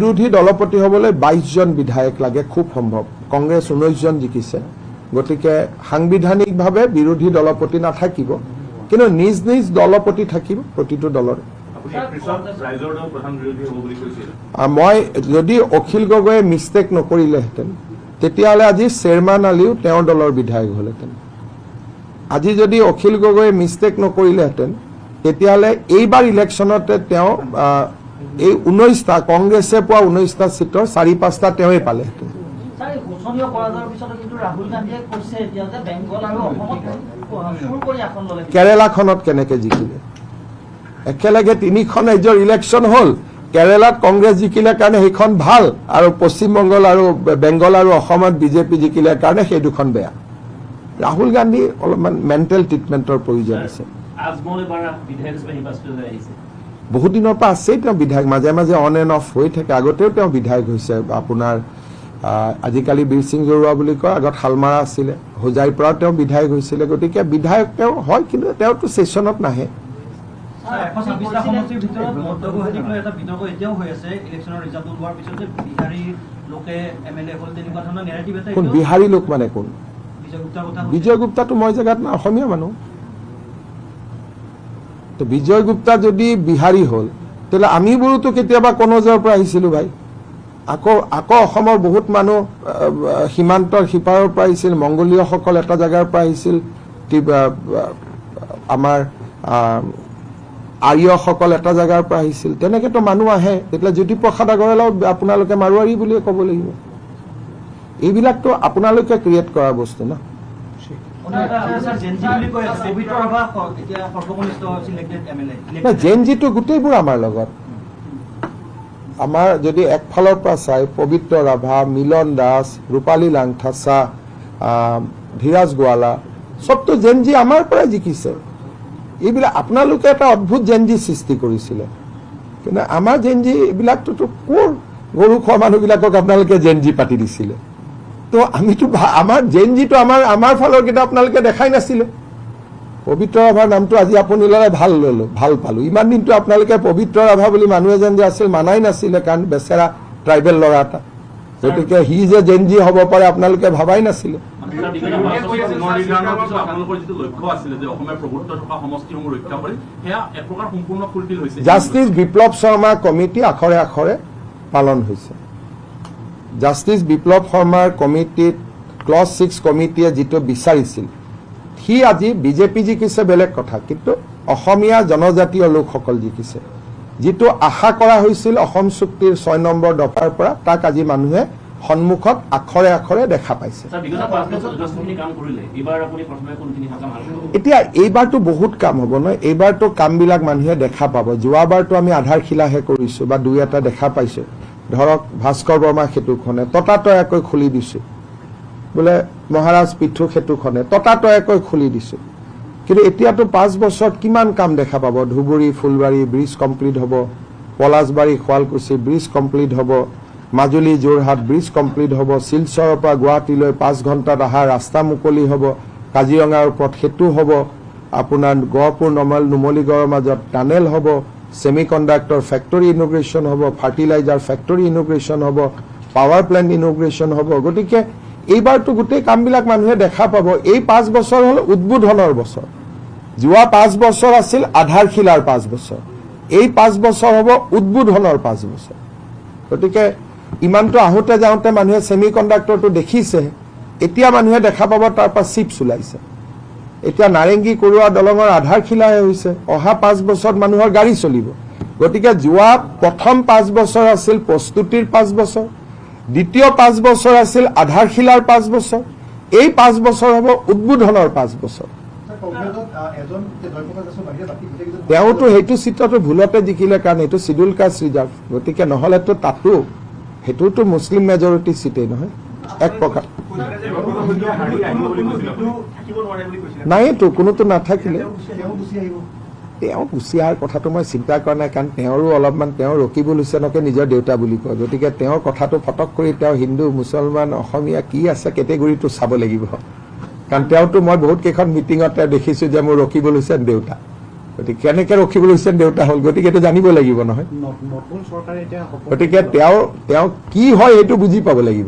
বিৰোধী দলপতি হ'বলৈ 22 জন বিধায়ক লাগে খুব সম্ভৱ কংগ্ৰেছ 19 জন জিকিছে গতিকে সাংবিধানিকভাৱে বিৰোধী দলপতি নাথাকিব কিন্তু নিজ নিজ দলপতি থাকিব প্ৰতিটো দলৰে মই যদি অখিল গগৈয়ে মিষ্টেক নকৰিলেহেঁতেন তেতিয়াহ'লে আজি চেয়াৰমেন আলীও তেওঁৰ দলৰ বিধায়ক হ'লহেঁতেন আজি যদি অখিল গগৈয়ে মিষ্টেক নকৰিলেহেঁতেন তেতিয়াহ'লে এইবাৰ ইলেকশ্যনতে তেওঁ এই 19টা কংগ্ৰেছে পোৱা 19টা সিটৰ 4-5টা তেওঁই পালেহেঁতেন কেৰালাখনত কেনেকৈ জিকিলে একেলগে 3খন ৰাজ্যৰ ইলেকশ্যন হ'ল কেৰালাত কংগ্ৰেছ জিকিলে কাৰণে সেইখন ভাল আৰু পশ্চিমবংগল আৰু বেংগল আৰু অসমত বিজেপি জিকিলে কাৰণে সেই দুখন বেয়া ৰাহুল গান্ধী অলপমান মেণ্টেল ট্ৰিটমেণ্টৰ প্ৰয়োজন আছে বহুত দিনৰ পৰা আছেই তেওঁ বিধায়ক মাজে মাজে অন এণ্ড অফ হৈ থাকে আগতেও তেওঁ বিধায়ক হৈছে আপোনাৰ আজিকালি বীৰ সিং জৰুৱা বুলি কয় আগত হালমাৰা আছিলে হোজাইৰ পৰা তেওঁ বিধায়ক হৈছিলে গতিকে বিধায়ক তেওঁ হয় কিন্তু তেওঁতো ছেছনত নাহে বিহাৰী লোক মানে কোন বিজয় গুপ্তাটো মই জেগাত না অসমীয়া মানুহ তো বিজয় গুপ্তা যদি বিহাৰী হ'ল তেতিয়াহ'লে আমিবোৰোতো কেতিয়াবা কনজৰ পৰা আহিছিলো ভাই আকৌ অসমৰ বহুত মানুহ সীমান্তৰ সিপাৰৰ পৰা আহিছিল মংগোলীয়সকল এটা জেগাৰ পৰা আহিছিল আমাৰ আৰ্যসকল এটা জেগাৰ পৰা আহিছিল তেনেকেতো মানুহ আহে তেতিয়া জ্যোতিপ্ৰসাদ আগৰৱালাও আপোনালোকে মাৰোৱাৰী বুলিয়ে ক'ব লাগিব এইবিলাকতো আপোনালোকে ক্ৰিয়েট কৰা বস্তু না জেনজিটো গোটেইবোৰ আমাৰ লগত আমাৰ যদি একফালৰ পৰা চাই পবিত্ৰ ৰাভা মিলন দাস ৰূপালী লাংথাচা ধীৰাজ গোৱালা চবতো জেনজি আমাৰ পৰাই জিকিছে এইবিলাক আপোনালোকে এটা অদ্ভুত জেনজি সৃষ্টি কৰিছিলে কিন্তু আমাৰ জেনজি এইবিলাকতো ক'ৰ গৰু খোৱা মানুহবিলাকক আপোনালোকে জেনজি পাতি দিছিলে তো আমিতো আমাৰ জেনজিটো আমাৰ ফালৰ কেইটা আপোনালোকে দেখাই নাছিলে পবিত্ৰ ৰাভাৰ নামটো আজি আপুনি ল'লে ভাল পালোঁ ইমান দিনটো আপোনালোকে পবিত্ৰ ৰাভা বুলি মানুহ এজন যে আছিল মানাই নাছিলে কাৰণ বেচেৰা ট্ৰাইবেল ল'ৰা এটা গতিকে সি যে জেনজি হ'ব পাৰে আপোনালোকে ভাবাই নাছিলে জাষ্টিছ বিপ্লৱ শৰ্মা কমিটি আখৰে আখৰে পালন হৈছে জাষ্টিছ বিপ্লৱ শৰ্মাৰ কমিটিত ক্লজ 6 কমিটিয়ে যিটো বিচাৰিছিল সি আজি বিজেপি জিকিছে বেলেগ কথা কিন্তু অসমীয়া জনজাতীয় লোকসকল জিকিছে যিটো আশা কৰা হৈছিল অসম চুক্তিৰ 6 নম্বৰ দফাৰ পৰা তাক আজি মানুহে সন্মুখত আখৰে আখৰে দেখা পাইছে এতিয়া এইবাৰতো বহুত কাম হ'ব নহয় এইবাৰতো কামবিলাক মানুহে দেখা পাব যোৱাবাৰতো আমি আধাৰশিলাহে কৰিছোঁ বা দুই এটা দেখা পাইছোঁ ধৰক ভাস্কৰ বৰ্মা সেতুখনে ততাতয়াকৈ খুলি দিছোঁ বোলে মহাৰাজ পিঠু সেতুখনে ততাতয়াকৈ খুলি দিছোঁ কিন্তু এতিয়াতো 5 বছৰত কিমান কাম দেখা পাব ধুবুৰী ফুলবাৰী ব্ৰিজ কমপ্লিট হ'ব পলাশবাৰী শুৱালকুছি ব্ৰিজ কমপ্লিট হ'ব মাজুলী যোৰহাট ব্ৰিজ কমপ্লিট হ'ব শিলচৰৰ পৰা গুৱাহাটীলৈ 5 ঘণ্টাত অহা ৰাস্তা মুকলি হ'ব কাজিৰঙাৰ ওপৰত সেতু হ'ব আপোনাৰ গহপুৰ নুমলীগড়ৰ মাজত টানেল হ'ব সেমি কণ্ডাক্টৰ ফেক্টৰী ইনোগ্ৰেশ্যন হ'ব ফাৰ্টিলাইজাৰ ফেক্টৰী ইনোগ্ৰেশ্যন হ'ব পাৱাৰ প্লেণ্ট ইনোগ্ৰেশ্যন হ'ব গতিকে এইবাৰতো গোটেই কামবিলাক মানুহে দেখা পাব এই 5 বছৰ হ'ল উদ্বোধনৰ বছৰ যোৱা 5 বছৰ আছিল আধাৰশিলাৰ 5 বছৰ এই 5 বছৰ হ'ব উদ্বোধনৰ 5 বছৰ গতিকে ইমানটো আহোঁতে যাওঁতে মানুহে সেমি কণ্ডাক্টৰটো দেখিছে এতিয়া মানুহে দেখা পাব তাৰ পৰা চিপছ ওলাইছে এতিয়া নাৰেংগী কৰোৱা দলঙৰ আধাৰশিলাহে হৈছে অহা 5 বছৰত মানুহৰ গাড়ী চলিব গতিকে যোৱা প্ৰথম 5 বছৰ আছিল প্ৰস্তুতিৰ 5 বছৰ দ্বিতীয় 5 বছৰ আছিল আধাৰশিলাৰ 5 বছৰ এই 5 বছৰ হ'ব উদ্বোধনৰ 5 বছৰ তেওঁতো সেইটো চিটতো ভুলতে জিকিলে কাৰণ এইটো চিডুল কাষ্ট ৰিজাৰ্ভ গতিকে নহ'লেতো তাতো সেইটোতো মুছলিম মেজৰিটি চিটেই নহয় এক প্ৰকাৰ নাইতো কোনোতো নাথাকিলে তেওঁ গুচি অহাৰ কথাটো মই চিন্তা কৰা নাই কাৰণ তেওঁৰো অলপমান তেওঁ ৰকিবুল হুছেইনকে নিজৰ দেউতা বুলি কয় গতিকে তেওঁৰ কথাটো ফটক কৰি তেওঁ হিন্দু মুছলমান অসমীয়া কি আছে কেটেগৰীটো চাব লাগিব কাৰণ তেওঁতো মই বহুত কেইখন মিটিঙত দেখিছোঁ যে মোৰ ৰকিবুল হুছেইন দেউতা গতিকে কেনেকৈ ৰখিবলৈ হুছেইন দেউতা হ'ল, গতিকে এইটো জানিব লাগিব নহয়। গতিকে তেওঁ কি হয় সেইটো বুজি পাব লাগিব।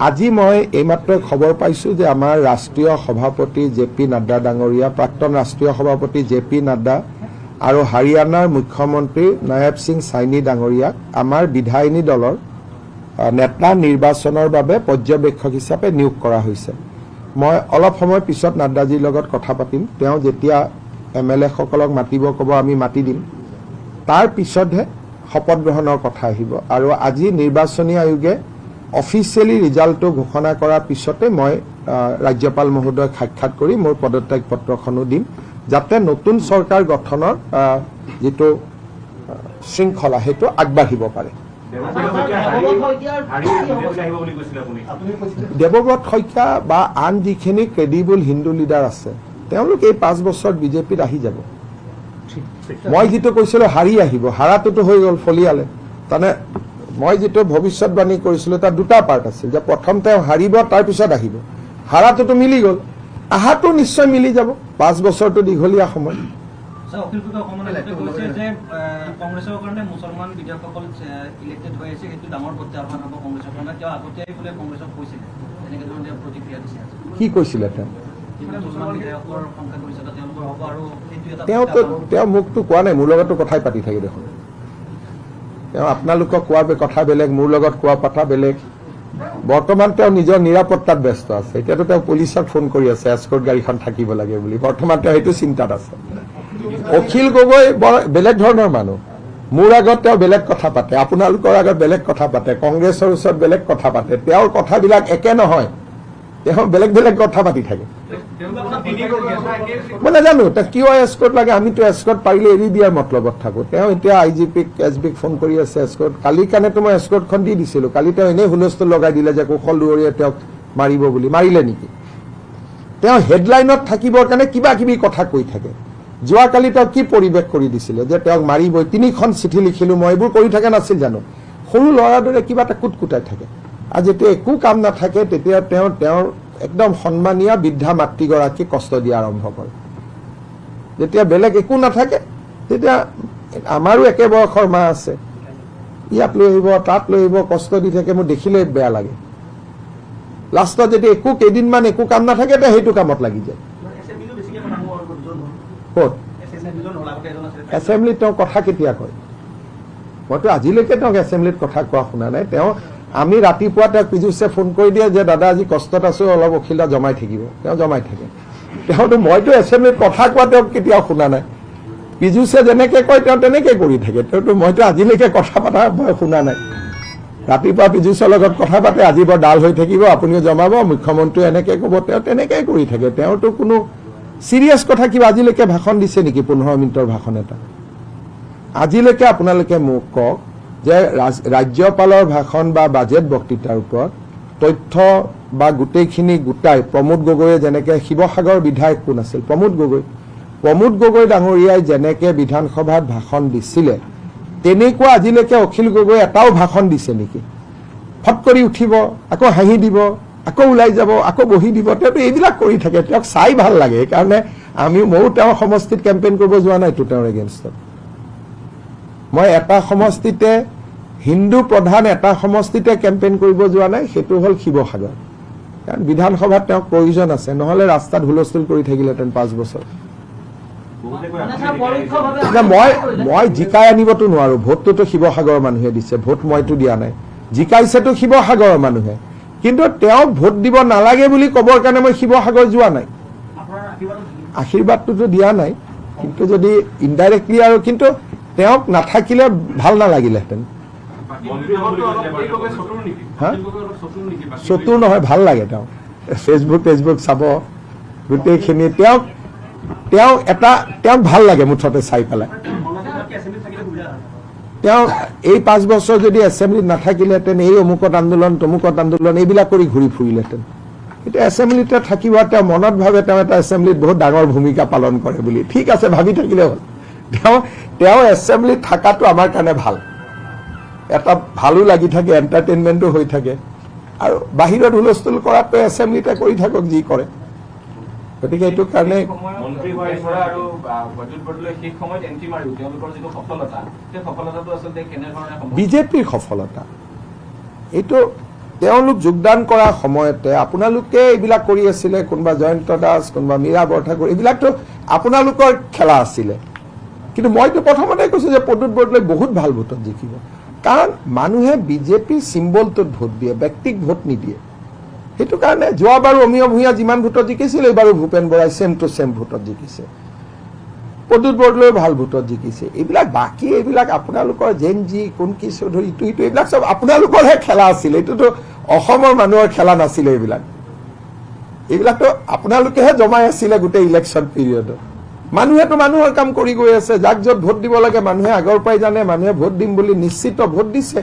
আজি মই এইমাত্ৰ খবৰ পাইছোঁ যে আমাৰ ৰাষ্ট্ৰীয় সভাপতি JP নাড্ডা ডাঙৰীয়া, প্ৰাক্তন ৰাষ্ট্ৰীয় সভাপতি JP নাড্ডা আৰু হাৰিয়ানাৰ মুখ্যমন্ত্ৰী নায়ব সিং চাইনি ডাঙৰীয়াক আমাৰ বিধায়িনী দলৰ নেতা নিৰ্বাচনৰ বাবে পৰ্যবেক্ষক হিচাপে নিয়োগ কৰা হৈছে। মই অলপ সময় পিছত নাড্ডাজীৰ লগত কথা পাতিম। তেওঁ যেতিয়া MLA সকলক মাতিব ক'ব আমি মাতি দিম, তাৰ পিছতহে শপত গ্ৰহণৰ কথা আহিব। আৰু আজি নিৰ্বাচনী আয়োগে অফিচিয়েলি ৰিজাল্টটো ঘোষণা কৰাৰ পিছতে মই ৰাজ্যপাল মহোদয়ক সাক্ষাৎ কৰি মোৰ পদত্যাগ পত্ৰখনো দিম, যাতে নতুন চৰকাৰ গঠনৰ যিটো শৃংখলা সেইটো আগবাঢ়িব পাৰে। দেৱব্ৰত শইকীয়া বা আন যিখিনি ক্ৰেডিবল হিন্দু লিডাৰ আছে তেওঁলোক এই 5 বছৰত বিজেপিত আহি যাব। মই যিটো কৈছিলোঁ হাৰি আহিব, হাৰাটোতো হৈ গ'ল, ফলিয়ালে। তাৰমানে মই যিটো ভৱিষ্যতবাণী কৰিছিলোঁ তাৰ দুটা পাৰ্ট আছিল, যে প্ৰথম তেওঁ হাৰিব তাৰপিছত আহিব। হাৰাটোতো মিলি গ'ল, আহাটো নিশ্চয় মিলি যাব। 5 বছৰটো দীঘলীয়া সময়। কংগ্ৰেছৰ কাৰণে মুছলমান বিধায়কসকল ইলেক্টেড হৈ আছে, সেইটো ডাঙৰ প্ৰত্যাহ্বান হ'ব কংগ্ৰেছৰ কাৰণে। তেওঁ আগতীয়াই বোলে কংগ্ৰেছক কৈছিলে, এনেকে ধৰণে প্ৰতিক্ৰিয়া দিছে। কি কৈছিলে তেওঁ? তেওঁ মোকতো কোৱা নাই, মোৰ লগতো কথাই পাতি থাকে দেখোন। তেওঁ আপোনালোকক কোৱা কথা বেলেগ, মোৰ লগত কোৱা কথা বেলেগ। বৰ্তমান তেওঁ নিজৰ নিৰাপত্তাত ব্যস্ত আছে। এতিয়াতো তেওঁ পুলিচক ফোন কৰি আছে এস্কৰ্ট গাড়ীখন থাকিব লাগে বুলি। বৰ্তমান তেওঁ সেইটো চিন্তাত আছে। অখিল গগৈ বৰ বেলেগ ধৰণৰ মানুহ। মোৰ আগত তেওঁ বেলেগ কথা পাতে, আপোনালোকৰ আগত বেলেগ কথা পাতে, কংগ্ৰেছৰ ওচৰত বেলেগ কথা পাতে। তেওঁৰ কথাবিলাক একে নহয়, তেওঁ বেলেগ বেলেগ কথা পাতি থাকে। মই নাজানো তেওঁ কিয় এস্কৰ্ট লাগে। আমিতো এস্কৰ্ট পাৰিলে এৰি দিয়াৰ মতলবত থাকো। তেওঁ এতিয়া IGPক SBক ফোন কৰি আছে এস্কৰ্ট। কালিৰ কাৰণেতো মই এস্কৰ্টখন দি দিছিলোঁ। কালি তেওঁ এনেই হুলস্থুল লগাই দিলে যে কৌশল দুৱৰীয়ে তেওঁক মাৰিব বুলি। মাৰিলে নেকি? তেওঁ হেডলাইনত থাকিবৰ কাৰণে কিবা কিবি কথা কৈ থাকে। যোৱাকালি তেওঁ কি পৰিৱেশ কৰি দিছিলে যে তেওঁক মাৰিবই, 3খন চিঠি লিখিলোঁ মই, এইবোৰ কৰি থাকে নাছিল জানো? সৰু ল'ৰাৰ দৰে কিবা এটা কুটকুটাই থাকে। আৰু যেতিয়া একো কাম নাথাকে তেতিয়া তেওঁৰ একদম সন্মানীয় বৃদ্ধা মাতৃগৰাকীক কষ্ট দিয়া আৰম্ভ কৰে। যেতিয়া বেলেগ একো নাথাকে তেতিয়া আমাৰো একে বয়সৰ মা আছে, ইয়াক লৈ আহিব তাত লৈ আহিব, কষ্ট দি থাকে। মোৰ দেখিলে বেয়া লাগে। লাষ্টত যেতিয়া কেইদিনমান একো কাম নাথাকে তেতিয়া সেইটো কামত লাগি যায়। ক'ত এছেম্বলিত তেওঁ কথা কেতিয়া কয়? মইতো আজিলৈকে তেওঁক এছেম্বলিত কথা কোৱা শুনা নাই। আমি ৰাতিপুৱা তেওঁক পীযুষে ফোন কৰি দিয়ে যে দাদা আজি কষ্টত আছো, অলপ অখিলা জমাই থাকিব। তেওঁ জমাই থাকে। মইতো এছেম্বলিত কথা কোৱা তেওঁক কেতিয়াও শুনা নাই। পীযুষে যেনেকে কয় তেওঁ তেনেকে কৰি থাকে। মইতো আজিলৈকে কথা পতা শুনা নাই। ৰাতিপুৱা পীযুষৰ লগত কথা পাতে, আজি বৰ ডাল হৈ থাকিব, আপুনিও জমাব, মুখ্যমন্ত্ৰীয়ে এনেকে ক'ব, তেওঁ তেনেকেই কৰি থাকে। তেওঁতো কোনো চিৰিয়াছ কথা কিবা আজিলৈকে ভাষণ দিছে নেকি? 15 মিনিটৰ ভাষণ এটা আজিলৈকে আপোনালোকে মোক কওক যে ৰাজ্যপালৰ ভাষণ বা বাজেট বক্তৃতাৰ ওপৰত তথ্য বা গোটেইখিনি গোটাই প্ৰমোদ গগৈয়ে যেনেকে, শিৱসাগৰ বিধায়ক কোন আছিল? প্ৰমোদ গগৈ ডাঙৰীয়াই যেনেকে বিধানসভাত ভাষণ দিছিলে তেনেকুৱা আজিলৈকে অখিল গগৈ এটাও ভাষণ দিছে নেকি? ফট কৰি উঠিব, আকৌ হাঁহি দিব, আকৌ ওলাই যাব, আকৌ বহি দিব। তেওঁতো এইবিলাক কৰি থাকে। তেওঁক চাই ভাল লাগে। সেইকাৰণে ময়ো তেওঁৰ সমষ্টিত কেম্পেইন কৰিব যোৱা নাইতো তেওঁৰ এগেইনষ্টত। মই এটা সমষ্টিতে হিন্দু প্ৰধান এটা সমষ্টিতে কেম্পেইন কৰিব যোৱা নাই, সেইটো হ'ল শিৱসাগৰ। কাৰণ বিধানসভাত তেওঁক প্ৰয়োজন আছে, নহ'লে ৰাস্তাত হুলস্থুল কৰি থাকিলেহেঁতেন 5 বছৰ। মই জিকাই আনিবতো নোৱাৰো। ভোটটোতো শিৱসাগৰৰ মানুহে দিছে, ভোট মইতো দিয়া নাই। জিকাইছেতো শিৱসাগৰৰ মানুহে, কিন্তু তেওঁক ভোট দিব নালাগে বুলি ক'বৰ কাৰণে মই শিৱসাগৰ যোৱা নাই। আশীৰ্বাদটোতো দিয়া নাই, কিন্তু যদি ইনডাইৰেক্টলি আৰু, কিন্তু তেওঁক নাথাকিলে ভাল নালাগিলেহেঁতেন। চতুৰ নহয়, ভাল লাগে। তেওঁ ফেচবুক চাব গোটেইখিনি। তেওঁক ভাল লাগে মুঠতে চাই পেলাই। তেওঁ এই 5 বছৰ যদি এছেম্বলিত নাথাকিলেহেঁতেন, এই অমুকত আন্দোলন তমুকত আন্দোলন এইবিলাক কৰি ঘূৰি ফুৰিলেহেঁতেন। এতিয়া এছেম্বলিতে থাকিব, তেওঁ মনত ভাবে তেওঁ এটা এছেম্বলিত বহুত ডাঙৰ ভূমিকা পালন কৰে বুলি। ঠিক আছে, ভাবি থাকিলে হ'ল। তেওঁ এছেম্বলিত থকাটো আমাৰ কাৰণে ভাল, এটা ভালো লাগি থাকে, এণ্টাৰটেইনমেণ্টো হৈ থাকে। আৰু বাহিৰত হুলস্থুল কৰাতকৈ এছেম্বলিতে কৰি থাকক যি কৰে। গতিকে এইটো কাৰণে মন্ত্ৰী হোৱাৰ পৰা আৰু বৈদ্যুৎ বৰদলৈ সেই সময়ত এণ্ট্ৰি মাৰিও তেওঁলোকৰ যিটো সফলতা সেই সফলতাটো আচলতে কেনেধৰণে সম্ভৱ বিজেপিৰ সফলতা এইটো তেওঁলোক যোগদান কৰাৰ সময়তে আপোনালোকে এইবিলাক কৰি আছিলে কোনোবা জয়ন্ত দাস কোনোবা মীৰা বৰঠাকুৰ এইবিলাকতো আপোনালোকৰ খেলা আছিলে কিন্তু মইতো প্ৰথমতে কৈছো যে প্ৰদ্যুৎ বৰদলৈ বহুত ভাল ভোটত জিকিব কাৰণ মানুহে বিজেপিৰ চিম্বলটোত ভোট দিয়ে ব্যক্তিক ভোট নিদিয়ে সেইটো কাৰণে যোৱাবাৰো অমিয় ভূঞা যিমান ভোটত জিকিছিল এইবাৰো ভূপেন বৰাই ছেম টু ছেম ভোটত জিকিছে প্ৰদ্যুৎ বৰদলৈ ভাল ভোটত জিকিছে এইবিলাক বাকী এইবিলাক আপোনালোকৰ জেনজি কোনকি চৌধুৰী ইটো ইটো এইবিলাক চব আপোনালোকৰহে খেলা আছিলে এইটোতো অসমৰ মানুহৰ খেলা নাছিলে এইবিলাকতো আপোনালোকেহে জমাই আছিলে গোটেই ইলেকশ্যন পিৰিয়ডত মানুহেতো মানুহৰ কাম কৰি গৈ আছে যাক য'ত ভোট দিব লাগে মানুহে আগৰ পৰাই জানে মানুহে ভোট দিম বুলি নিশ্চিত ভোট দিছে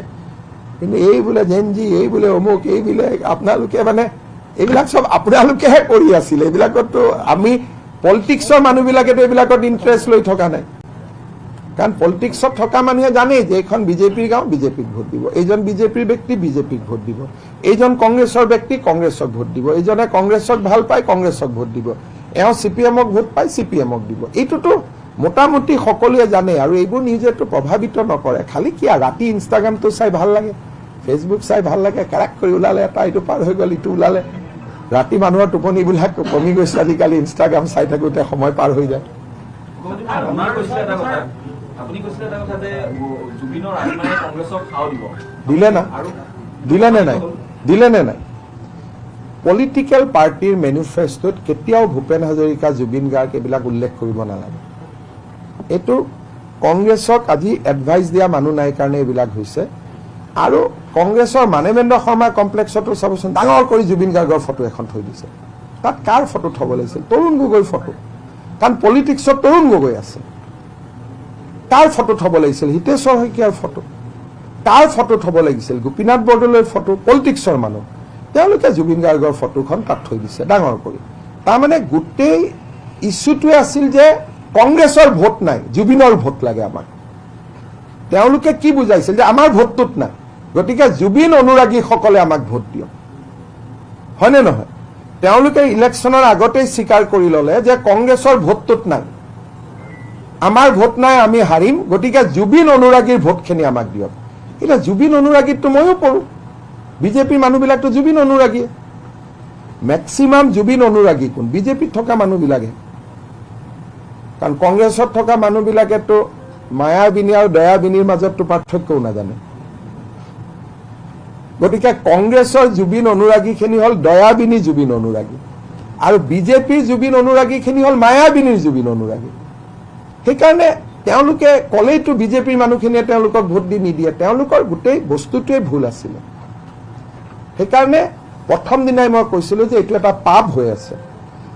কিন্তু এই বোলে জেনজি এই বোলে অমুক এই বোলে আপোনালোকে মানে এইবিলাক চব আপোনালোকেহে কৰি আছিলে এইবিলাকতো আমি পলিটিক্সৰ মানুহবিলাকেতো এইবিলাকত ইণ্টাৰেষ্ট লৈ থকা নাই কাৰণ পলিটিক্সত থকা মানুহে জানেই যে এইখন বিজেপিৰ গাঁও বিজেপিক ভোট দিব এইজন বিজেপিৰ ব্যক্তি বিজেপিক ভোট দিব এইজন কংগ্ৰেছৰ ব্যক্তি কংগ্ৰেছক ভোট দিব এইজনে কংগ্ৰেছক ভাল পায় কংগ্ৰেছক ভোট দিব এওঁ চিপিএমক ভোট পায় চিপিএমক দিব এইটোতো মোটামুটি সকলোৱে জানে আৰু এইবোৰ নিজেতো প্ৰভাৱিত নকৰে খালি কি ৰাতি ইনষ্টাগ্ৰামটো চাই ভাল লাগে ফেচবুক চাই ভাল লাগে কেৰাক কৰি ওলালে এটা এইটো পাৰ হৈ গ'ল ইটো ওলালে ৰাতি মানুহৰ টোপনিবিলাক কমি গৈছে আজিকালি ইনষ্টাগ্ৰাম চাই থাকোঁতে সময় পাৰ হৈ যায় আপুনি কৈছিলে এটা কথা যে জুবিনৰ আত্মাই কংগ্ৰেছক সাও দিব দিলে নে নাই পলিটিকেল পাৰ্টিৰ মেনিফেষ্টোত কেতিয়াও ভূপেন হাজৰিকা জুবিন গাৰ্গ এইবিলাক উল্লেখ কৰিব নালাগে এইটো কংগ্ৰেছক আজি এডভাইচ দিয়া মানুহ নাই কাৰণে এইবিলাক হৈছে আৰু কংগ্ৰেছৰ মানৱেন্দ্ৰ শৰ্মা কমপ্লেক্সতো চাবচোন ডাঙৰ কৰি জুবিন গাৰ্গৰ ফটো এখন থৈ দিছে তাত কাৰ ফটো থব লাগিছিল তৰুণ গগৈৰ ফটো কাৰণ পলিটিক্সত তৰুণ গগৈ আছে কাৰ ফটো থব লাগিছিল হিতেশ্বৰ শইকীয়াৰ ফটো কাৰ ফটো থব লাগিছিল গোপীনাথ বৰদলৈৰ ফটো পলিটিক্সৰ মানুহ তেওঁলোকে জুবিন গাৰ্গৰ ফটোখন তাত থৈ দিছে ডাঙৰ কৰি তাৰমানে গোটেই ইছ্যুটোৱে আছিল যে কংগ্ৰেছৰ ভোট নাই জুবিনৰ ভোট লাগে আমাক তেওঁলোকে কি বুজাইছিল যে আমাৰ ভোটটোত নাই গতিকে জুবিন অনুৰাগীসকলে আমাক ভোট দিয়ক হয়নে নহয় তেওঁলোকে ইলেকশ্যনৰ আগতেই স্বীকাৰ কৰি ল'লে যে কংগ্ৰেছৰ ভোটটোত নাই আমাৰ ভোট নাই আমি হাৰিম গতিকে জুবিন অনুৰাগীৰ ভোটখিনি আমাক দিয়ক এতিয়া জুবিন অনুৰাগীতো ময়ো পঢ়ো বিজেপিৰ মানুহবিলাকতো জুবিন অনুৰাগী মেক্সিমাম জুবিন অনুৰাগী কোন বিজেপিত থকা মানুহবিলাকে কাৰণ কংগ্ৰেছত থকা মানুহবিলাকেতো মায়াবিনী আৰু দয়াবিনীৰ মাজততো পাৰ্থক্যও নাজানে গতিকে কংগ্ৰেছৰ জুবিন অনুৰাগীখিনি হ'ল দয়াবিনী জুবিন অনুৰাগী আৰু বিজেপিৰ জুবিন অনুৰাগীখিনি হ'ল মায়াবিনীৰ জুবিন অনুৰাগী সেইকাৰণে তেওঁলোকে কলেইতো বিজেপিৰ মানুহখিনিয়ে তেওঁলোকক ভোট দি নিদিয়ে তেওঁলোকৰ গোটেই বস্তুটোৱে ভুল আছিলে সেইকাৰণে প্ৰথম দিনাই মই কৈছিলোঁ যে এইটো এটা পাপ হৈ আছে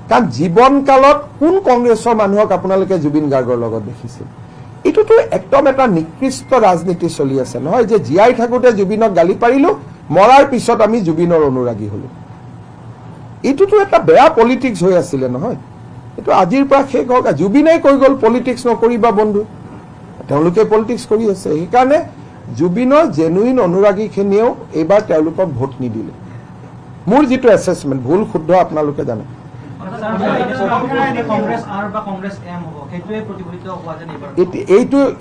কাৰণ জীৱনকালত কোন কংগ্ৰেছৰ মানুহক আপোনালোকে জুবিন গাৰ্গৰ লগত দেখিছিল এইটোতো একদম এটা নিকৃষ্ট ৰাজনীতি চলি আছে নহয় যে জীয়াই থাকোঁতে জুবিনক গালি পাৰিলোঁ মৰাৰ পিছত আমি জুবিনৰ অনুৰাগী হ'লোঁ এইটোতো এটা বেয়া পলিটিক্স হৈ আছিলে নহয় এইটো আজিৰ পৰা শেষ হওক জুবিনেই কৈ গ'ল পলিটিক্স নকৰিবা বন্ধু তেওঁলোকে পলিটিক্স কৰি আছে সেইকাৰণে জুবিনৰ জেনুইন অনুৰাগীখিনিয়েও এইবাৰ তেওঁলোকক ভোট নিদিলে মোৰ যিটো এছেছমেণ্ট ভুল শুদ্ধ আপোনালোকে জানে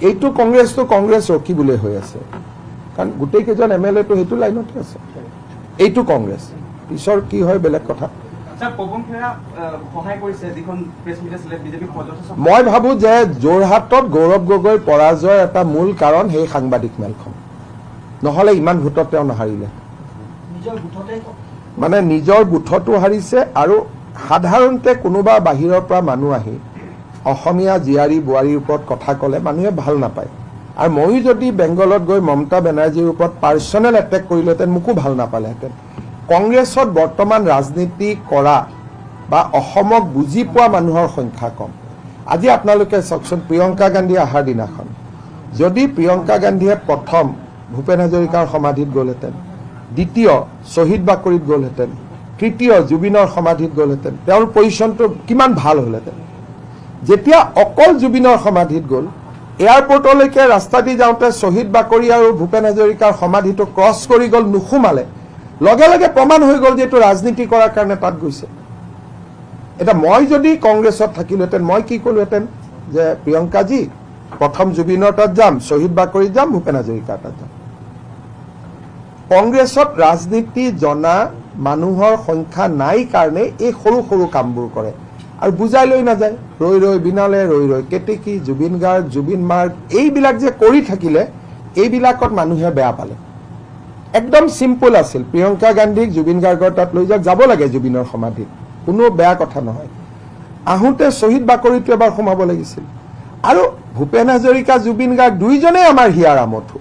এইটো কংগ্ৰেছটো কংগ্ৰেছ ৰখিবলৈ হৈ আছে কাৰণ গোটেইকেইজন MLA টো সেইটো লাইনতে আছে এইটো কংগ্ৰেছ পিছৰ কি হয় বেলেগ কথা মই ভাবো যে যোৰহাটত গৌৰৱ গগৈৰ পৰাজয়ৰ এটা মূল কাৰণ সেই সাংবাদিক মেলখন নহলে ইমান ভোটত তেওঁ নাহাৰিলে মানে নিজৰ বুথতো হাৰিছে আৰু সাধাৰণতে কোনোবা বাহিৰৰ পৰা মানুহ আহি অসমীয়া জীয়াৰী বোৱাৰীৰ ওপৰত কথা ক'লে মানুহে ভাল নাপায় আৰু ময়ো যদি বেংগলত গৈ মমতা বেনাৰ্জীৰ ওপৰত পাৰ্চনেল এটেক কৰিলেহেঁতেন মোকো ভাল নাপালেহেঁতেন কংগ্ৰেছত বৰ্তমান ৰাজনীতি কৰা বা অসমক বুজি পোৱা মানুহৰ সংখ্যা কম আজি আপোনালোকে চাওকচোন প্ৰিয়ংকা গান্ধী অহাৰ দিনাখন যদি প্ৰিয়ংকা গান্ধীয়ে প্ৰথম ভূপেন হাজৰিকাৰ সমাধিত গ'লহেঁতেন দ্বিতীয় শ্বহীদ বাকৰিত গ'লহেঁতেন তৃতীয় জুবিনৰ সমাধিত গ'লহেঁতেন তেওঁৰ পজিশ্যনটো কিমান ভাল হ'লহেঁতেন যেতিয়া অকল জুবিনৰ সমাধিত গ'ল এয়াৰপৰ্টলৈকে ৰাস্তা দি যাওঁতে শ্বহীদ বাকৰি আৰু ভূপেন হাজৰিকাৰ সমাধিটো ক্ৰছ কৰি গ'ল নোসোমালে লগে লগে প্ৰমাণ হৈ গ'ল যে এইটো ৰাজনীতি কৰাৰ কাৰণে তাত গৈছে এতিয়া মই যদি কংগ্ৰেছত থাকিলোহেঁতেন মই কি ক'লোহেঁতেন যে প্ৰিয়ংকাজী প্ৰথম জুবিনৰ তাত যাম, শ্বহীদ বাকৰিত যাম, ভূপেন হাজৰিকাৰ তাত যাম। কংগ্ৰেছত ৰাজনীতি জনা মানুহৰ সংখ্যা নাই কাৰণে এই সৰু সৰু কামবোৰ কৰে আৰু বুজাই লৈ নাযায়। ৰৈ ৰৈ বিনালে, ৰৈ ৰৈ কেতেকী, জুবিন গাৰ্গ, জুবিন মাৰ্গ, এইবিলাক যে কৰি থাকিলে এইবিলাকত মানুহে বেয়া পালে। একদম চিম্পল আছিল, প্ৰিয়ংকা গান্ধীক জুবিন গাৰ্গৰ তাত লৈ যাওক, যাব লাগে জুবিনৰ সমাধিত, কোনো বেয়া কথা নহয়। আহোঁতে শ্বহীদ বাকৰিটো এবাৰ সোমাব লাগিছিল। আৰু ভূপেন হাজৰিকা, জুবিন গাৰ্গ দুইজনেই আমাৰ হিয়াৰ আমঠু।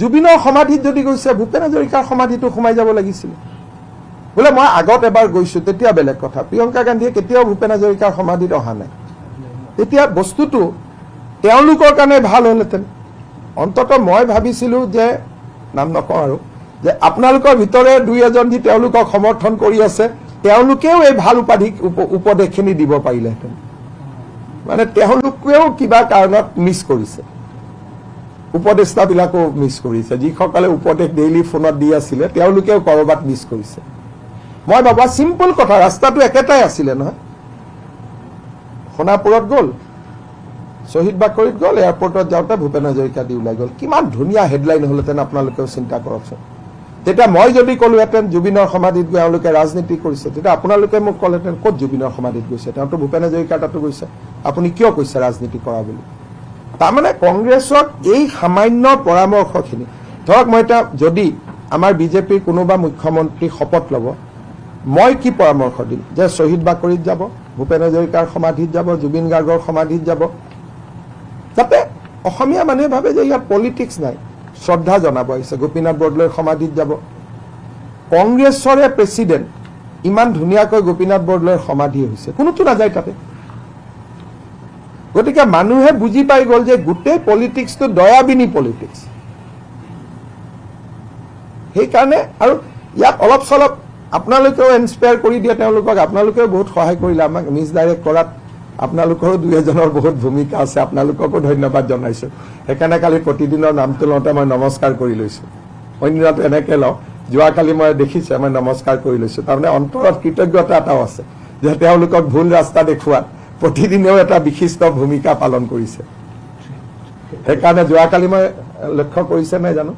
জুবিনৰ সমাধিত যদি গৈছে ভূপেন হাজৰিকাৰ সমাধিটো সোমাই যাব লাগিছিল। বোলে মই আগত এবাৰ গৈছো তেতিয়া বেলেগ কথা, প্ৰিয়ংকা গান্ধীয়ে কেতিয়াও ভূপেন হাজৰিকাৰ সমাধিত অহা নাই। তেতিয়া বস্তুটো তেওঁলোকৰ কাৰণে ভাল হ'লহেঁতেন। অন্ততঃ মই ভাবিছিলো যে, নাম নকওঁ আৰু, যে আপোনালোকৰ ভিতৰে দুই এজন যি তেওঁলোকক সমৰ্থন কৰি আছে তেওঁলোকেও এই ভাল উপদেশখিনি দিব পাৰিলেহেঁতেন। মানে তেওঁলোকেও কিবা কাৰণত মিছ কৰিছে, উপদেষ্টাবিলাকো মিছ কৰিছে। যিসকলে উপদেশ ডেইলি ফোনত দি আছিলে তেওঁলোকেও ক'ৰবাত মিছ কৰিছে। মই ভাবা চিম্পল কথা, ৰাস্তাটো একেটাই আছিলে নহয়। সোণাপুৰত গ'ল, শ্বহীদ বাকৰিত গ'ল, এয়াৰপৰ্টত যাওঁতে ভূপেন হাজৰিকা দি ওলাই গ'ল। কিমান ধুনীয়া হেডলাইন হ'লহেঁতেন আপোনালোকেও চিন্তা কৰকচোন। তেতিয়া মই যদি ক'লোহেঁতেন জুবিনৰ সমাধিত গৈ এওঁলোকে ৰাজনীতি কৰিছে, তেতিয়া আপোনালোকে মোক ক'লেহেঁতেন ক'ত জুবিনৰ সমাধিত গৈছে, তেওঁতো ভূপেন হাজৰিকাৰ তাতো গৈছে, আপুনি কিয় কৈছে ৰাজনীতি কৰা বুলি। তাৰমানে কংগ্ৰেছক এই সামান্য পৰামৰ্শখিনি, ধৰক মই এতিয়া যদি আমাৰ বিজেপিৰ কোনোবা মুখ্যমন্ত্ৰী শপত ল'ব, মই কি পৰামৰ্শ দিম যে শ্বহীদ বাকৰিত যাব, ভূপেন হাজৰিকাৰ সমাধিত যাব, জুবিন গাৰ্গৰ সমাধিত যাব, যাতে অসমীয়া মানুহে ভাবে যে ইয়াত পলিটিক্স নাই, শ্ৰদ্ধা জনাব আহিছে। গোপীনাথ বৰদলৈৰ সমাধিত যাব, কংগ্ৰেছৰে প্ৰেচিডেণ্ট, ইমান ধুনীয়াকৈ গোপীনাথ বৰদলৈৰ সমাধি হৈছে, কোনোতো নাযায় তাতে। গতিকে মানুহে বুজি পাই গ'ল যে গোটেই পলিটিক্সটো দয়াবিনী পলিটিক্স। সেইকাৰণে আৰু ইয়াত অলপ চলপ আপোনালোকেও ইনস্পায়াৰ কৰি দিয়ে তেওঁলোকক, আপোনালোকেও বহুত সহায় কৰিলে আমাক মিছডাইৰেক্ট কৰাত। আপোনালোকৰো দুই এজনৰ বহুত ভূমিকা আছে, আপোনালোককো ধন্যবাদ জনাইছো। সেইকাৰণে কালি প্ৰতিদিনৰ নামটো লওঁতে মই নমস্কাৰ কৰি লৈছো, অন্যটো এনেকে লওঁ। যোৱাকালি মই দেখিছে মই নমস্কাৰ কৰি লৈছো, তাৰমানে অন্তৰত কৃতজ্ঞতা এটাও আছে যে তেওঁলোকক ভুল ৰাস্তা দেখুৱাত প্ৰতিদিনেও এটা বিশিষ্ট ভূমিকা পালন কৰিছে। সেইকাৰণে যোৱাকালি মই লক্ষ্য কৰিছে নাই জানো,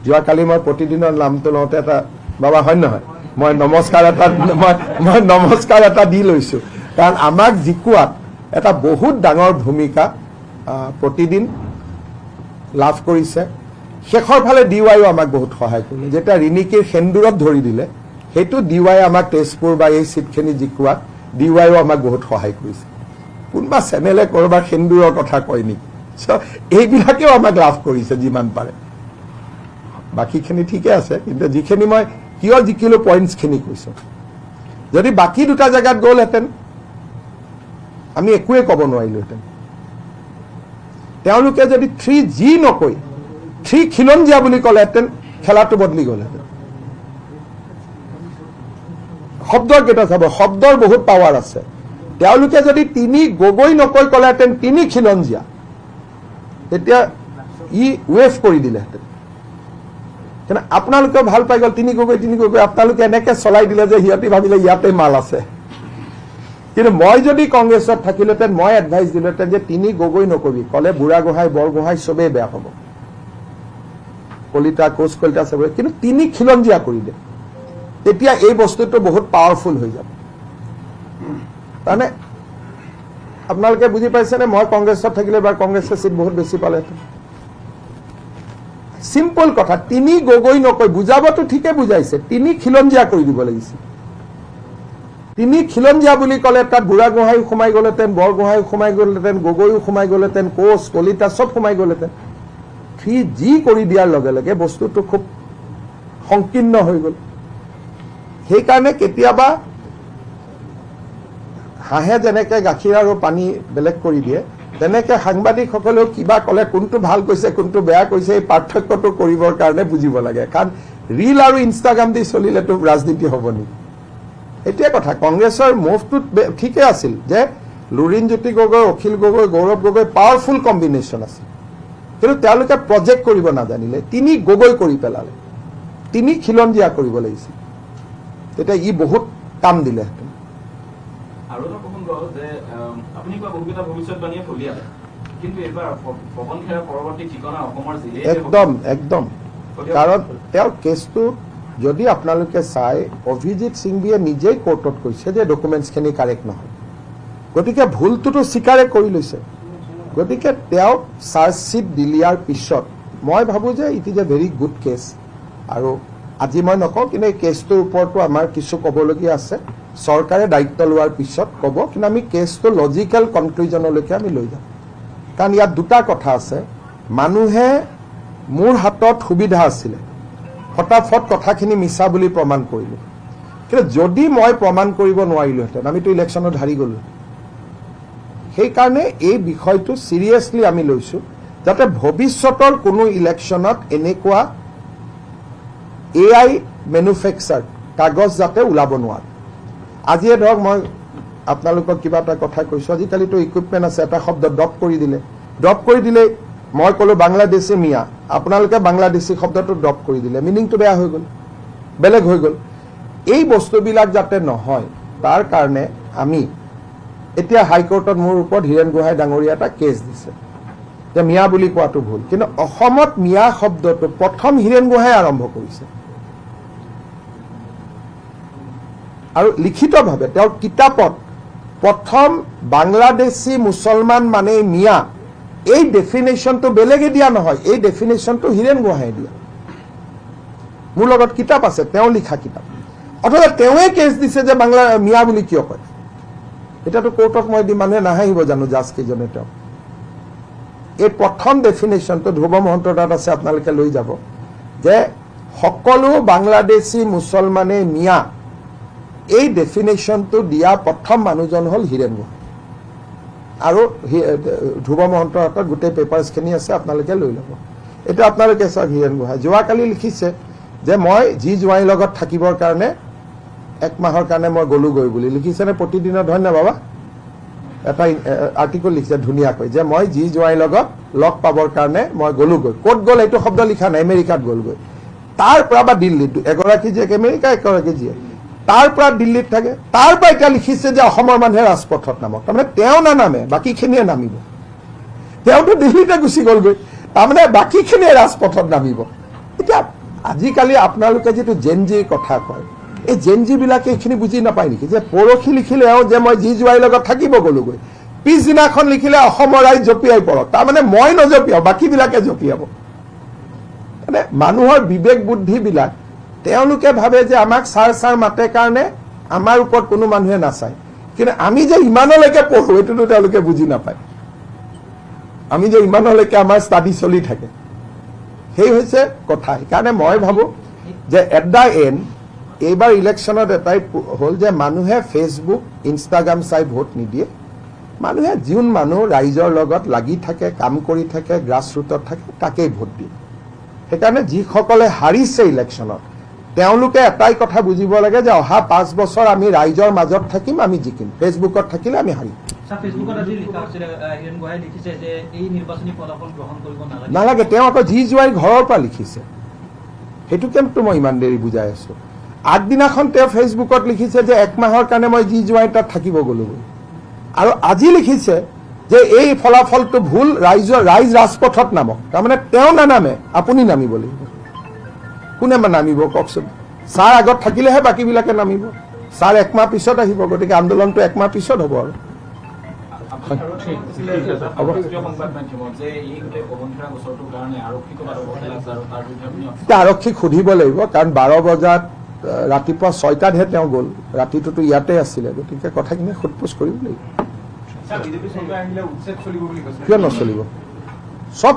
যোৱাকালি মই প্ৰতিদিনৰ নামটো লওঁতে এটা বাবা হয় নহয়, মই নমস্কাৰ এটা দি লৈছো। কাৰণ আমাক জিকোৱাত এটা বহুত ডাঙৰ ভূমিকা প্ৰতিদিন লাভ কৰিছে। শেষৰ ফালে DYও আমাক বহুত সহায় কৰিলে। যেতিয়া ৰিণিকীৰ সেন্দুৰত ধৰি দিলে, সেইটো DY আমাক তেজপুৰ বা এই চিটখিনি জিকোৱাত DYও আমাক বহুত সহায় কৰিছে। কোনোবা চেনেলে ক'ৰবাৰ সেন্দুৰৰ কথা কয় নেকি? এইবিলাকেও আমাক লাভ কৰিছে যিমান পাৰে। বাকীখিনি ঠিকে আছে, কিন্তু যিখিনি মই কিয় জিকিলো পইণ্টছখিনি কৈছো। যদি বাকী দুটা জেগাত গ'লহেঁতেন আমি একোৱে ক'ব নোৱাৰিলোহেঁতেন। তেওঁলোকে যদি 3G নকৈ 3 খিলঞ্জীয়া বুলি ক'লেহেঁতেন, খেলাটো বদলি গ'লহেঁতেন। শব্দৰ কেইটা চাব, শব্দৰ বহুত পাৱাৰ আছে। তেওঁলোকে যদি 3 গগৈ নকৈ ক'লেহেঁতেন 3 খিলঞ্জীয়া, তেতিয়া ই ৱেভ কৰি দিলেহেঁতেন। কিন্তু আপোনালোকেও ভাল পাই গ'ল 3 গগৈ 3 গগৈ, আপোনালোকে এনেকে চলাই দিলে যে সিহঁতে ভাবিলে ইয়াতে মাল আছে। কিন্তু মই যদি কংগ্ৰেছত থাকিলোহেঁতেন মই এডভাইচ দিলোহেঁতেন যে 3 গগৈ নকবি, ক'লে বুঢ়াগোহাঁই বৰগোহাঁই চবেই বেয়া পাব, কলিতা কোচ কলিতা চবেই, কিন্তু 3 খিলঞ্জীয়া কৰি দে, তেতিয়া এই বস্তুটো বহুত পাৱাৰফুল হৈ যাব। তাৰমানে আপোনালোকে বুজি পাইছেনে, মই কংগ্ৰেছত থাকিলে এবাৰ কংগ্ৰেছে চিট বহুত বেছি পালেহেঁতেন। চিম্পল কথা, 3 গগৈ নকৈ, বুজাবতো ঠিকে বুজাইছে, 3 খিলঞ্জীয়া কৰি দিব লাগিছিল। 3 খিলঞ্জীয়া বুলি ক'লে তাত বুঢ়াগোহাঁই সোমাই গ'লহেঁতেন, বৰগোহাঁই সোমাই গ'লহেঁতেন, গগৈও সোমাই গ'লহেঁতেন, কোচ কলিতা চব সোমাই গ'লহেঁতেন। 3G কৰি দিয়াৰ লগে লগে বস্তুটো খুব সংকীৰ্ণ হৈ গ'ল। সেইকাৰণে কেতিয়াবা হাঁহে যেনেকে গাখীৰ আৰু পানী বেলেগ কৰি দিয়ে, তেনেকে সাংবাদিকসকলেও কিবা ক'লে কোনটো ভাল কৈছে কোনটো বেয়া কৈছে এই পাৰ্থক্যটো কৰিবৰ কাৰণে বুজিব লাগে। কাৰণ ৰীল আৰু ইনষ্টাগ্ৰাম দি চলিলেতো ৰাজনীতি হ'ব নেকি? এইটোৱে কথা। কংগ্ৰেছৰ মুভটো ঠিকে আছিল যে লুৰিণজ্যোতি গগৈ, অখিল গগৈ, গৌৰৱ গগৈ পাৱাৰফুল কম্বিনেশ্যন আছিল, কিন্তু তেওঁলোকে প্ৰজেক্ট কৰিব নাজানিলে, 3 গগৈ কৰি পেলালে, 3 খিলঞ্জীয়া কৰিব লাগিছিল, তেতিয়া ই বহুত কাম দিলেহেঁতেন। আৰু এটা প্ৰসংগ যে আপুনি কোৱা বহুকেইটা ভৱিষ্যতবাণীয়ে ফলিয়ালে, কিন্তু এইবাৰ পৱন খেৰৰ পৰৱৰ্তী ঠিকনা অসমৰ জিলাই একদম কাৰণ তেওঁৰ কেছটো যদি আপোনালোকে চাই অভিজিৎ সিংভিয়ে নিজেই কোৰ্টত কৈছে যে ডকুমেণ্টছখিনি কাৰেক্ট নহয়, গতিকে ভুলটোতো স্বীকাৰে কৰি লৈছে। গতিকে তেওঁক চাৰ্জশ্বিট দিয়াৰ পিছত মই ভাবোঁ যে it is a very good case. আৰু আজি মই নকওঁ, কিন্তু এই কেছটোৰ ওপৰতো আমাৰ কিছু ক'বলগীয়া আছে, চৰকাৰে দায়িত্ব লোৱাৰ পিছত ক'ব, কিন্তু আমি কেছটো লজিকেল কনক্লুজনলৈকে আমি লৈ যাম। কাৰণ ইয়াত দুটা কথা আছে, মানুহে মোৰ হাতত সুবিধা আছিলে, ফটাফট কথাখিনি মিছা বুলি প্ৰমাণ কৰিলোঁ, কিন্তু যদি মই প্ৰমাণ কৰিব নোৱাৰিলোহেঁতেন আমিতো ইলেকশ্যনত হাৰি গ'লোঁ। সেইকাৰণে এই বিষয়টো চিৰিয়াছলি আমি লৈছোঁ, যাতে ভৱিষ্যতৰ কোনো ইলেকশ্যনত এনেকুৱা AI মেনুফেকচাৰ কাগজ যাতে ওলাব নোৱাৰে। আজিয়ে ধৰক মই আপোনালোকক কিবা এটা কথা কৈছোঁ, আজিকালিতো ইকুইপমেণ্ট আছে, এটা শব্দ ড্ৰপ কৰি দিলে মই ক'লোঁ বাংলাদেশী মিয়া, আপোনালোকে বাংলাদেশী শব্দটো ড্ৰপ কৰি দিলে, মিনিংটো বেয়া হৈ গ'ল, বেলেগ হৈ গ'ল। এই বস্তুবিলাক যাতে নহয় তাৰ কাৰণে আমি এতিয়া হাইকোৰ্টত মোৰ ওপৰত হীৰেণ গোহাঁই ডাঙৰীয়া এটা কেছ দিছে যে মিয়া বুলি কোৱাটো ভুল, কিন্তু অসমত মিয়া শব্দটো প্ৰথম হীৰেণ গোহাঁই আৰম্ভ কৰিছে আৰু লিখিতভাৱে তেওঁৰ কিতাপত প্ৰথম বাংলাদেশী মুছলমান মানে মিয়া এই ডেফিনেশ্যনটো বেলেগে দিয়া নহয়, এই ডেফিনেশ্যনটো হীৰেণ গোহাঁই দিয়া। মোৰ লগত কিতাপ আছে, তেওঁ লিখা কিতাপ, অথবা তেওঁৱে কেছ দিছে যে বাংলা মিয়া বুলি কিয় কয়। এতিয়াতো কোৰ্টত মই দি মানুহে নাহাঁহিব জানো জাজকেইজনে তেওঁ এই প্ৰথম ডেফিনেশ্যনটো ধ্ৰুৱ মহন্তৰ তাত আছে, আপোনালোকে লৈ যাব, যে সকলো বাংলাদেশী মুছলমানে মিয়া এই ডেফিনেশ্যনটো দিয়া প্ৰথম মানুহজন হ'ল হীৰেণ গোহাঁই। আৰু ধ্ৰুৱ মহন্তৰ হাতত গোটেই পেপাৰ্ছখিনি আছে, আপোনালোকে লৈ ল'ব। এতিয়া আপোনালোকে চাওক, হীৰেণ গোহাঁই যোৱাকালি লিখিছে যে মই যি জোঁৱাইৰ লগত থাকিবৰ কাৰণে 1 মাহৰ কাৰণে মই গ'লোগৈ বুলি লিখিছেনে প্ৰতিদিনৰ, ধন্যবাদ বাবা, এটা আৰ্টিকল লিখিছে ধুনীয়াকৈ যে মই যি জোঁৱাইৰ লগত লগ পাবৰ কাৰণে মই গ'লোগৈ। ক'ত গ'ল এইটো শব্দ লিখা নাই, আমেৰিকাত গ'লগৈ, তাৰ পৰা বা দিল্লীত, এগৰাকী জীয়েক আমেৰিকা, এগৰাকী জীয়েক তাৰ পৰা দিল্লীত থাকে, তাৰ পৰা এতিয়া লিখিছে যে অসমৰ মানুহে ৰাজপথত নামক, তাৰমানে তেওঁ নানামে বাকীখিনিয়ে নামিব, তেওঁতো দিল্লীতে গুচি গ'লগৈ, তাৰমানে বাকীখিনিয়ে ৰাজপথত নামিব। এতিয়া আজিকালি আপোনালোকে যিটো জেনজিৰ কথা কয়, এই জেনজিবিলাকে এইখিনি বুজি নাপায় নেকি, যে পৰহি লিখিলে যে মই যি জোঁৱাইৰ লগত থাকিব গ'লোগৈ, পিছদিনাখন লিখিলে অসমৰ ৰাইজ জঁপিয়াই পৰক, তাৰমানে মই নজঁপিয়াওঁ বাকীবিলাকে জঁপিয়াব। মানে মানুহৰ বিবেক বুদ্ধিবিলাক, তেওঁলোকে ভাবে যে আমাক ছাৰ মাতে কাৰণে আমাৰ ওপৰত কোনো মানুহে নাচায়, কিন্তু আমি যে ইমানলৈকে পঢ়োঁ এইটোতো তেওঁলোকে বুজি নাপায়, আমি যে ইমানলৈকে আমাৰ ষ্টাডি চলি থাকে, সেই হৈছে কথা। সেইকাৰণে মই ভাবোঁ যে এট দ্য এণ্ড এইবাৰ ইলেকশ্যনত এটাই হ'ল যে মানুহে ফেচবুক ইনষ্টাগ্ৰাম চাই ভোট নিদিয়ে, মানুহে যোন মানুহ ৰাইজৰ লগত লাগি থাকে, কাম কৰি থাকে, গ্ৰাছৰুটত থাকে, তাকেই ভোট দিয়ে। সেইকাৰণে যিসকলে হাৰিছে ইলেকশ্যনত তেওঁলোকে এটাই কথা বুজিব লাগে যে অহা 5 বছৰ আমি ৰাইজৰ মাজত থাকিম, আমি জিকিম, ফেচবুকত থাকিলে আমি হাৰিম। ফেচবুকত আজি লিখা হৈছিলে, হীৰেণ গোহাঁই লিখিছে যে এই নিৰ্বাচনী ফলাফল গ্ৰহণ কৰিব নালাগে, তেওঁ আকৌ যি জোঁৱাইৰ ঘৰৰ পৰা লিখিছে, সেইটো কেমটো মই ইমান দেৰি বুজাই আছোঁ। আগদিনাখন তেওঁ ফেচবুকত লিখিছে যে 1 মাহৰ কাৰণে মই যি জোঁৱাইৰ তাত থাকিব গ'লোগৈ, আৰু আজি লিখিছে যে এই ফলাফলটো ভুল, ৰাইজ ৰাজপথত নামক, তাৰমানে তেওঁ নানামে, আপুনি নামিব লাগিব। কোনে নামিব কওকচোন? ছাৰ আগত থাকিলেহে বাকীবিলাকে নামিব, ছাৰ 1 মাহ পিছত আহিব, গতিকে আন্দোলনটো 1 মাহ পিছত হ'ব। আৰু আৰক্ষীক সুধিব লাগিব, কাৰণ 12 বজাত ৰাতিপুৱা 6টাতহে তেওঁ গ'ল, ৰাতিটোতো ইয়াতে আছিলে, গতিকে কথাখিনি সোধপোছ কৰিব লাগিব। কিয় নচলিব? চব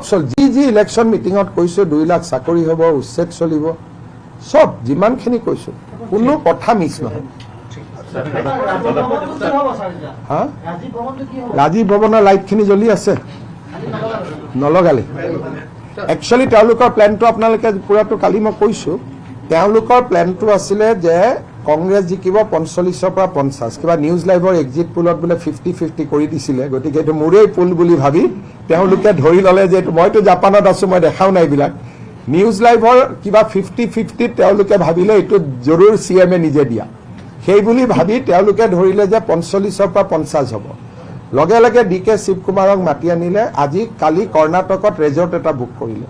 যি ইলেকশ্যন মিটিঙত কৈছোঁ 2 লাখ চাকৰি হ'ব, উচ্ছেদ চলিব, চব যিমানখিনি কৈছোঁ, কোনো কথা মিছ নহয়। হা, ৰাজীৱ ভৱনৰ লাইটখিনি জ্বলি আছে, নলগালে। একচুৱেলি তেওঁলোকৰ প্লেনটো আপোনালোকে পুৰাটো কালি মই কৈছোঁ, তেওঁলোকৰ প্লেনটো আছিলে যে কংগ্ৰেছ জিকিব 45ৰ পৰা 50, কিবা নিউজ লাইভৰ এক্সিট পোলত বোলে 50-50 কৰি দিছিলে, গতিকে এইটো মোৰেই পোল বুলি ভাবি তেওঁলোকে ধৰি ল'লে যে এইটো, মইতো জাপানত আছোঁ, মই দেখাও নাই এইবিলাক, নিউজ লাইভৰ কিবা 50-50 তেওঁলোকে ভাবিলে এইটো জৰুৰ CM নিজে দিয়া, সেই বুলি ভাবি তেওঁলোকে ধৰিলে যে 45ৰ পৰা 50 হ'ব। লগে লগে DK শিৱকুমাৰক মাতি আনিলে। কালি কৰ্ণাটকত ৰেজৰ্ট এটা বুক কৰিলে।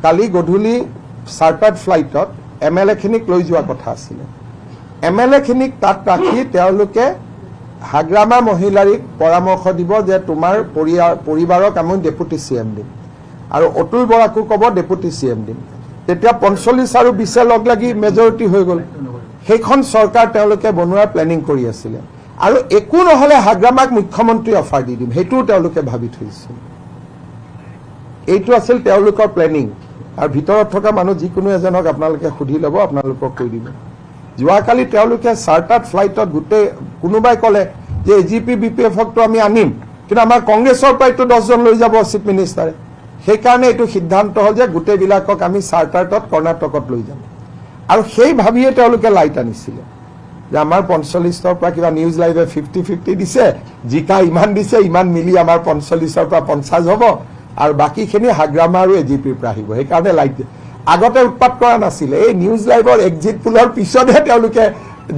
কালি গধূলি চাৰ্টাৰ্ড ফ্লাইটত MLA খিনিক লৈ যোৱা কথা আছিলে। MLA খিনিক তাত ৰাখি তেওঁলোকে হাগ্ৰামা মহিলাৰীক পৰামৰ্শ দিব যে তোমাৰ পৰিবাৰক আমি ডেপুটি CM দিম আৰু অতুল বৰাকো ক'ব ডেপুটি CM দিম। তেতিয়া 45 আৰু 20 লগ লাগি মেজৰিটি হৈ গ'ল। সেইখন চৰকাৰ তেওঁলোকে বনোৱাৰ প্লেনিং কৰি আছিলে আৰু একো নহ'লে হাগ্ৰামাক মুখ্যমন্ত্ৰী অফাৰ দি দিম, সেইটোও তেওঁলোকে ভাবি থৈছিল। এইটো আছিল তেওঁলোকৰ প্লেনিং। আৰু ভিতৰত থকা মানুহ যিকোনো এজনক আপোনালোকে সুধি ল'ব, আপোনালোকক কৈ দিব। যোৱাকালি তেওঁলোকে চাৰ্টাৰ্ড ফ্লাইটত গোটেই কোনোবাই ক'লে যে AGP BPFকটো আমি আনিম, কিন্তু আমাৰ কংগ্ৰেছৰ পৰাইতো 10 জন লৈ যাব চিফ মিনিষ্টাৰে। সেইকাৰণে এইটো সিদ্ধান্ত হ'ল যে গোটেইবিলাকক আমি চাৰ্টাৰ্ডত কৰ্ণাটকত লৈ যাম। আৰু সেই ভাবিয়ে তেওঁলোকে লাইট আনিছিলে যে আমাৰ 45ৰ পৰা কিবা নিউজ লাইভে 50-50 দিছে, জিকা ইমান দিছে, ইমান মিলি আমাৰ 45ৰ পৰা 50 হ'ব আৰু বাকীখিনি হাগ্ৰামা আৰু AGPৰ পৰা আহিব। সেইকাৰণে লাইট আগতে উৎপাত কৰা নাছিলে। এই নিউজ লাইভৰ এক্সিট পোলৰ পিছতহে তেওঁলোকে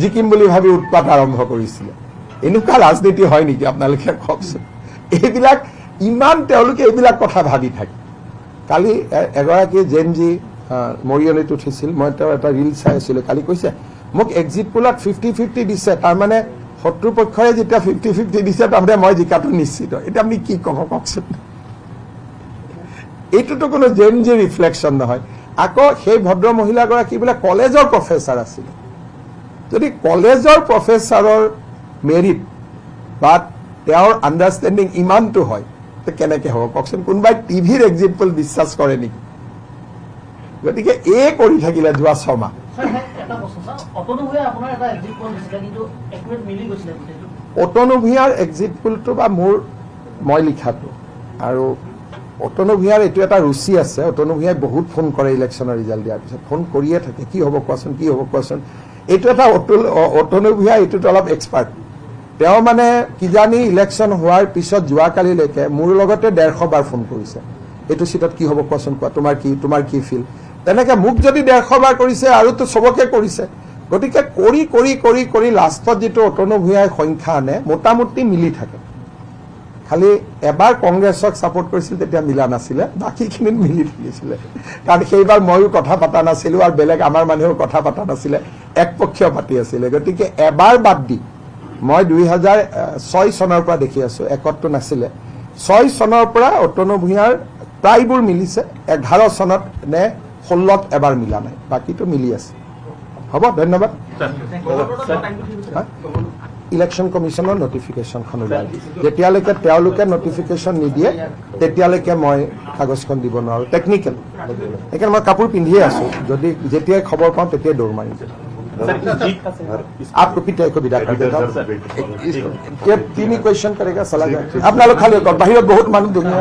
জিকিম বুলি ভাবি উৎপাত আৰম্ভ কৰিছিলে। এনেকুৱা ৰাজনীতি হয় নেকি আপোনালোকে কওকচোন? এইবিলাক ইমান তেওঁলোকে এইবিলাক কথা ভাবি থাকে। কালি এগৰাকী জেনজি মৰিয়নিত উঠিছিল, মই তেওঁ এটা ৰিল চাই আছিলোঁ। কালি কৈছে মোক এক্সিট পোলত 50-50 দিছে, তাৰমানে শত্ৰুপক্ষৰে যেতিয়া 50-50 দিছে তাৰমানে মই জিকাটো নিশ্চিত। এতিয়া আপুনি কি ক'ব কওকচোন? এইটোতো কোনো জেনজি ৰিফ্লেকশ্যন নহয়। আকৌ সেই ভদ্ৰ মহিলাগৰাকী বোলে কলেজৰ প্ৰফেচাৰ আছিল। যদি কলেজৰ প্ৰফেচাৰৰ মেৰিট বা তেওঁৰ আণ্ডাৰষ্টেণ্ডিং ইমানটো হয়, কেনেকে হ'ব কওকচোন? কোনোবাই টিভিৰ এক্সিট পোল বিশ্বাস কৰে নেকি? গতিকে কৰি থাকিলে যোৱা 6 মাহ। অতনু ভূঞাৰ এক্সিট পোলটো বা মই লিখাটো আৰু অতনু ভূঞাৰ এইটো এটা ৰুচি আছে। অতনু ভূঞাই বহুত ফোন কৰে ইলেকশ্যনৰ ৰিজাল্ট দিয়াৰ পিছত, ফোন কৰিয়ে থাকে, কি হ'ব কোৱাচোন, কি হ'ব কোৱাচোন। এইটো এটা অতনু ভূঞা এইটোত অলপ এক্সপাৰ্ট। তেওঁ মানে কিজানি ইলেকশ্যন হোৱাৰ পিছত যোৱাকালিলৈকে মোৰ লগতে 150 বাৰ ফোন কৰিছে, এইটো চিটত কি হ'ব কোৱাচোন, কোৱা, তোমাৰ কি ফিল। তেনেকে মোক যদি 150 বাৰ কৰিছে আৰুতো চবকে কৰিছে। গতিকে কৰি লাষ্টত যিটো অতনু ভূঞাই সংখ্যা আনে মোটামুটি মিলি থাকে। খালি এবাৰ কংগ্ৰেছক ছাপোৰ্ট কৰিছিল, তেতিয়া মিলা নাছিলে, বাকীখিনিত মিলি থাকিছিলে। কাৰণ সেইবাৰ ময়ো কথা পতা নাছিলোঁ আৰু বেলেগ আমাৰ মানুহেও কথা পতা নাছিলে, একপক্ষীয় পাতি আছিলে। গতিকে এবাৰ বাদ দি মই 2006 চনৰ পৰা দেখি আছোঁ, একতটো নাছিলে। 6 চনৰ পৰা অতনু ভূঞাৰ প্ৰায়বোৰ মিলিছে। 11 চনত নে 16ত এবাৰ মিলা নাই, বাকীটো মিলি আছে। হ'ব, ধন্যবাদ। ইলেকশ্যন কমিশ্যনৰ নটিফিকেশ্যনখন ওলাল। যেতিয়ালৈকে তেওঁলোকে নটিফিকেশ্যন নিদিয়ে তেতিয়ালৈকে মই কাগজখন দিব নোৱাৰোঁ, টেকনিকেল। সেইকাৰণে মই কাপোৰ পিন্ধিয়ে আছোঁ, যেতিয়াই খবৰ পাওঁ তেতিয়াই দৌৰ মাৰিম। आपको पिटाई को विदा कर देता हूँ। 3 ही क्वेश्चन करेगा, चला जाए। आप लोग खाली बाहर बहुत मालूम दुनिया